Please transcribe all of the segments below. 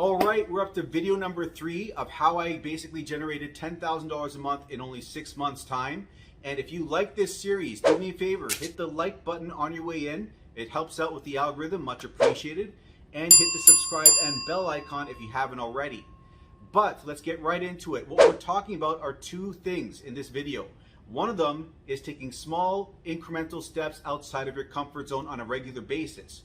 All right, we're up to video number 3 of how I basically generated $10,000 a month in only 6 months time. And if you like this series, do me a favor, hit the like button on your way in. It helps out with the algorithm, much appreciated. And hit the subscribe and bell icon if you haven't already. But let's get right into it. What we're talking about are 2 things in this video. One of them is taking small incremental steps outside of your comfort zone on a regular basis.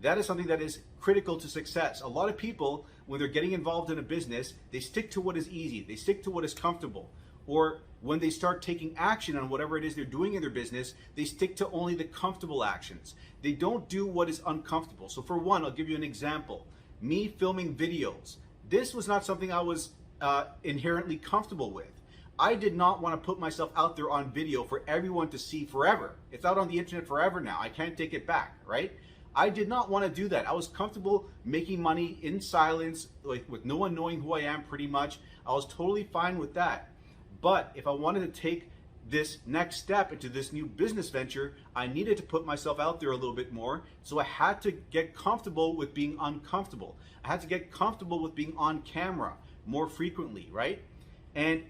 That is something that is critical to success. A lot of people, when they're getting involved in a business, they stick to what is easy. They stick to what is comfortable. Or when they start taking action on whatever it is they're doing in their business, they stick to only the comfortable actions. They don't do what is uncomfortable. So for one, I'll give you an example. Me filming videos. This was not something I was inherently comfortable with. I did not want to put myself out there on video for everyone to see forever. It's out on the internet forever now. I can't take it back, right? I did not want to do that. I was comfortable making money in silence, like with no one knowing who I am pretty much. I was totally fine with that. But if I wanted to take this next step into this new business venture, I needed to put myself out there a little bit more. So I had to get comfortable with being uncomfortable. I had to get comfortable with being on camera more frequently, right? And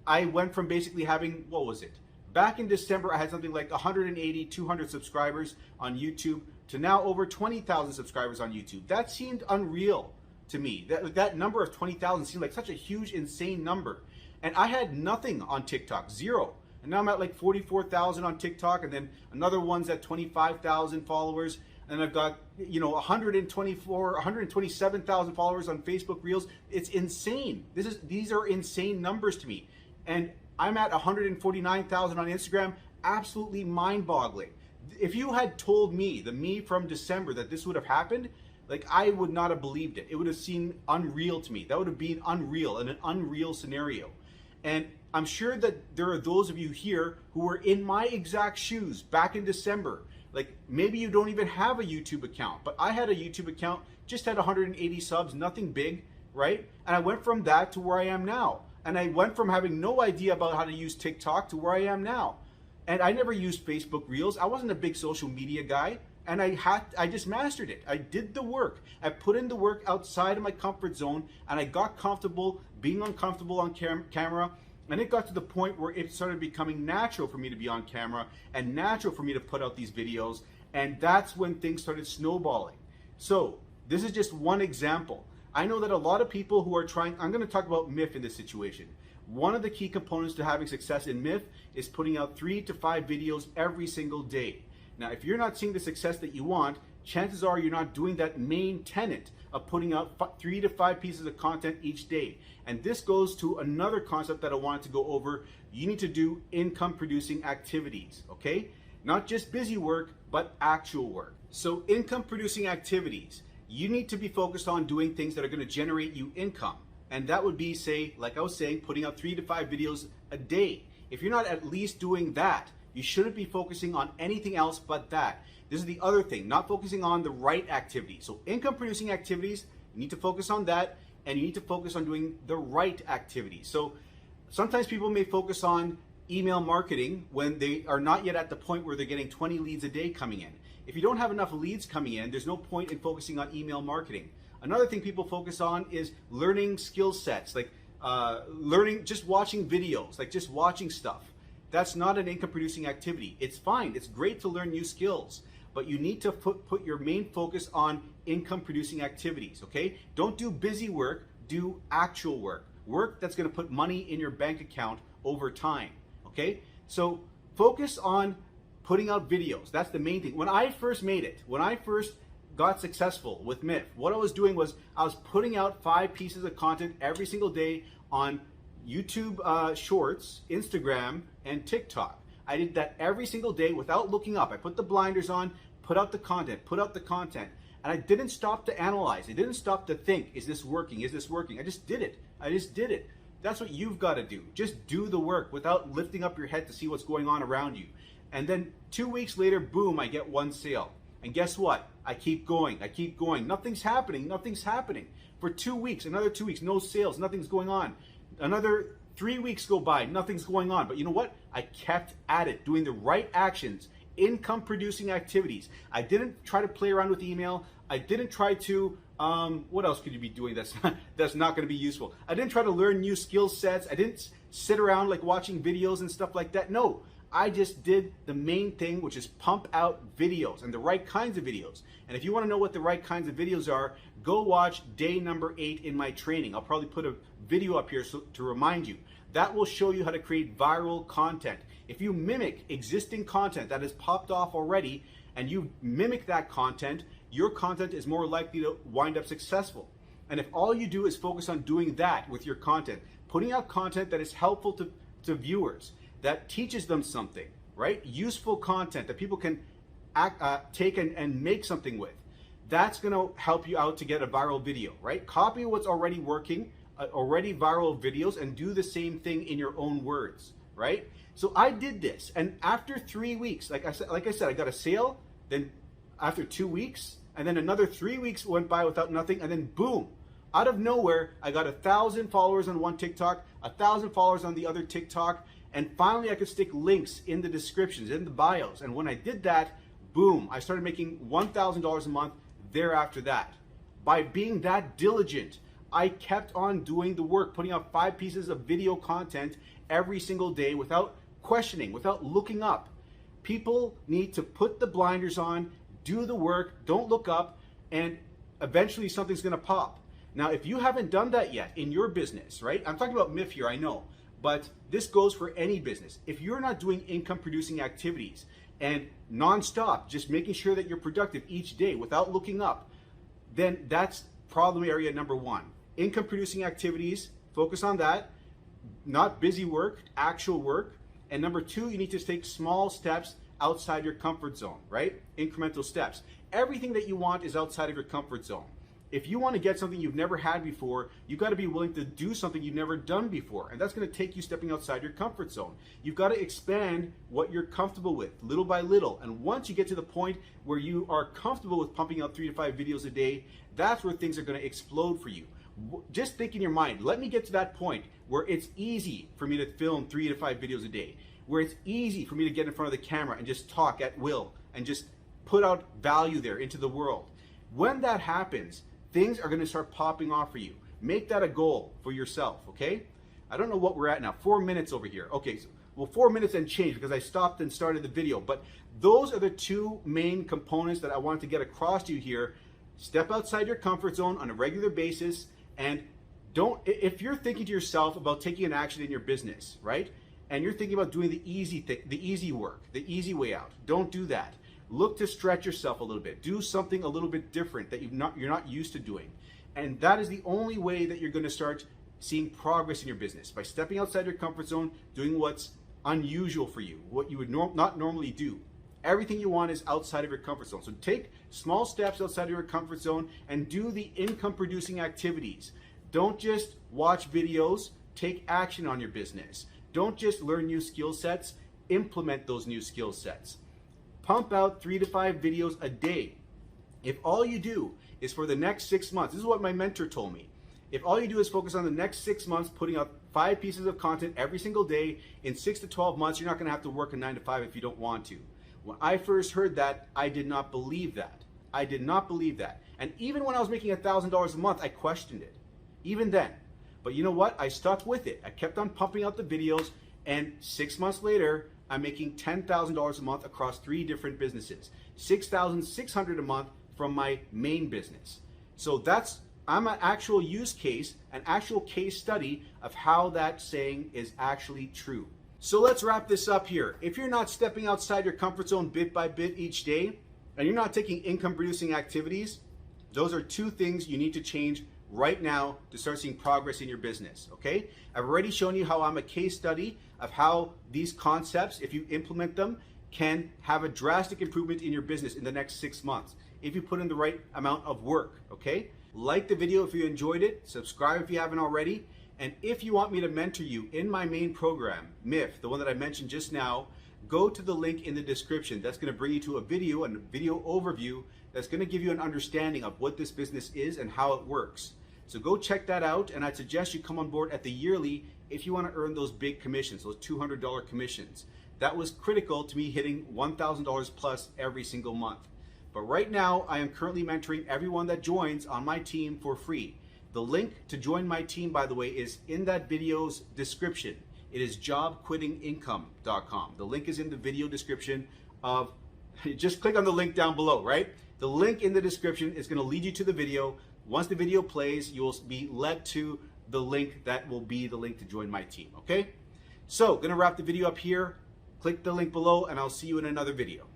I went from basically having, what was it? Back in December, I had something like 180, 200 subscribers on YouTube to now over 20,000 subscribers on YouTube. That seemed unreal to me. That number of 20,000 seemed like such a huge, insane number. And I had nothing on TikTok, 0. And now I'm at like 44,000 on TikTok, and then another one's at 25,000 followers. And I've got, 127,000 followers on Facebook Reels. It's insane. These are insane numbers to me. And I'm at 149,000 on Instagram, absolutely mind-boggling. If you had told me, the me from December, that this would have happened, like I would not have believed it. It would have seemed unreal to me. That would have been unreal, and an unreal scenario. And I'm sure that there are those of you here who were in my exact shoes back in December. Like maybe you don't even have a YouTube account, but I had a YouTube account, just had 180 subs, nothing big, right? And I went from that to where I am now. And I went from having no idea about how to use TikTok to where I am now. And I never used Facebook Reels. I wasn't a big social media guy. And I just mastered it. I did the work. I put in the work outside of my comfort zone, and I got comfortable being uncomfortable on camera. And it got to the point where it started becoming natural for me to be on camera and natural for me to put out these videos. And that's when things started snowballing. So this is just one example. I know that a lot of people who are trying, I'm going to talk about MIF in this situation. One of the key components to having success in MIF is putting out 3 to 5 videos every single day. Now, if you're not seeing the success that you want, chances are you're not doing that main tenet of putting out 3 to 5 pieces of content each day. And this goes to another concept that I wanted to go over. You need to do income producing activities, okay? Not just busy work, but actual work. So income producing activities. You need to be focused on doing things that are going to generate you income. And that would be, say, like I was saying, putting out 3 to 5 videos a day. If you're not at least doing that, you shouldn't be focusing on anything else but that. This is the other thing, not focusing on the right activity. So income producing activities, you need to focus on that, and you need to focus on doing the right activities. So sometimes people may focus on email marketing when they are not yet at the point where they're getting 20 leads a day coming in. If you don't have enough leads coming in, there's no point in focusing on email marketing. Another thing people focus on is learning skill sets, like learning, just watching videos, like just watching stuff. That's not an income producing activity. It's fine, it's great to learn new skills, but you need to put your main focus on income producing activities, okay? Don't do busy work, do actual work. Work that's gonna put money in your bank account over time, okay? So focus on putting out videos. That's the main thing. When I first made it, when I first got successful with MIF, what I was doing was I was putting out 5 pieces of content every single day on YouTube Shorts, Instagram, and TikTok. I did that every single day without looking up. I put the blinders on, put out the content, and I didn't stop to analyze. I didn't stop to think, is this working? Is this working? I just did it. That's what you've got to do. Just do the work without lifting up your head to see what's going on around you. And then 2 weeks later, boom, I get 1 sale. And guess what? I keep going. Nothing's happening. For 2 weeks, another 2 weeks, no sales, nothing's going on. Another 3 weeks go by, nothing's going on. But you know what? I kept at it, doing the right actions, income producing activities. I didn't try to play around with email. I didn't try to What else could you be doing that's not going to be useful? I didn't try to learn new skill sets. I didn't sit around like watching videos and stuff like that. No, I just did the main thing, which is pump out videos, and the right kinds of videos. And if you want to know what the right kinds of videos are, go watch day number 8 in my training. I'll probably put a video up here to remind you. That will show you how to create viral content. If you mimic existing content that has popped off already, and you mimic that content, your content is more likely to wind up successful. And if all you do is focus on doing that with your content, putting out content that is helpful to viewers, that teaches them something, right? Useful content that people can take and make something with, that's gonna help you out to get a viral video, right? Copy what's already working, already viral videos, and do the same thing in your own words, right? So I did this, and after 3 weeks, like I said, I got a sale, then after 2 weeks, and then another 3 weeks went by without nothing, and then boom, out of nowhere, I got 1,000 followers on one TikTok, 1,000 followers on the other TikTok, and finally I could stick links in the descriptions, in the bios. And when I did that, boom, I started making $1,000 a month thereafter that. By being that diligent, I kept on doing the work, putting out 5 pieces of video content every single day without questioning, without looking up. People need to put the blinders on, do the work, don't look up, and eventually something's gonna pop. Now, if you haven't done that yet in your business, right? I'm talking about MIF here, I know, but this goes for any business. If you're not doing income producing activities and nonstop, just making sure that you're productive each day without looking up, then that's problem area number 1. Income producing activities, focus on that, not busy work, actual work. And number 2, you need to take small steps outside your comfort zone, right? Incremental steps. Everything that you want is outside of your comfort zone. If you want to get something you've never had before, you've got to be willing to do something you've never done before. And that's going to take you stepping outside your comfort zone. You've got to expand what you're comfortable with little by little. And once you get to the point where you are comfortable with pumping out 3 to 5 videos a day, that's where things are going to explode for you. Just think in your mind, let me get to that point where it's easy for me to film 3 to 5 videos a day, where it's easy for me to get in front of the camera and just talk at will and just put out value there into the world. When that happens, things are going to start popping off for you. Make that a goal for yourself, okay? I don't know what we're at now, 4 minutes over here. Okay, so, well, 4 minutes and change because I stopped and started the video, but those are the 2 main components that I wanted to get across to you here. Step outside your comfort zone on a regular basis, and if you're thinking to yourself about taking an action in your business, right? And you're thinking about doing the easy thing, the easy work, the easy way out, don't do that. Look to stretch yourself a little bit. Do something a little bit different that you're not used to doing. And that is the only way that you're going to start seeing progress in your business, by stepping outside your comfort zone, doing what's unusual for you, what you would not normally do. Everything you want is outside of your comfort zone. So take small steps outside of your comfort zone and do the income producing activities. Don't just watch videos, take action on your business. Don't just learn new skill sets, implement those new skill sets. Pump out 3 to 5 videos a day. If all you do is for the next 6 months, this is what my mentor told me. If all you do is focus on the next 6 months, putting out 5 pieces of content every single day, in 6 to 12 months, you're not going to have to work a 9 to 5 if you don't want to. When I first heard that, I did not believe that. I did not believe that. And even when I was making $1,000 a month, I questioned it. Even then. But you know what? I stuck with it. I kept on pumping out the videos, and 6 months later, I'm making $10,000 a month across 3 different businesses. $6,600 a month from my main business. So I'm an actual use case, an actual case study of how that saying is actually true. So let's wrap this up here. If you're not stepping outside your comfort zone bit by bit each day, and you're not taking income producing activities, those are 2 things you need to change right now to start seeing progress in your business, okay? I've already shown you how I'm a case study of how these concepts, if you implement them, can have a drastic improvement in your business in the next 6 months if you put in the right amount of work, okay? Like the video if you enjoyed it, subscribe if you haven't already, and if you want me to mentor you in my main program, MIF, the one that I mentioned just now, go to the link in the description. That's going to bring you to a video overview that's going to give you an understanding of what this business is and how it works. So go check that out, and I'd suggest you come on board at the yearly if you want to earn those big commissions, those $200 commissions. That was critical to me hitting $1,000 plus every single month. But right now, I am currently mentoring everyone that joins on my team for free. The link to join my team, by the way, is in that video's description. It is jobquittingincome.com. The link is in the video description of, just click on the link down below, right? The link in the description is gonna lead you to the video. Once the video plays, you will be led to the link that will be the link to join my team, okay? So, gonna wrap the video up here. Click the link below and I'll see you in another video.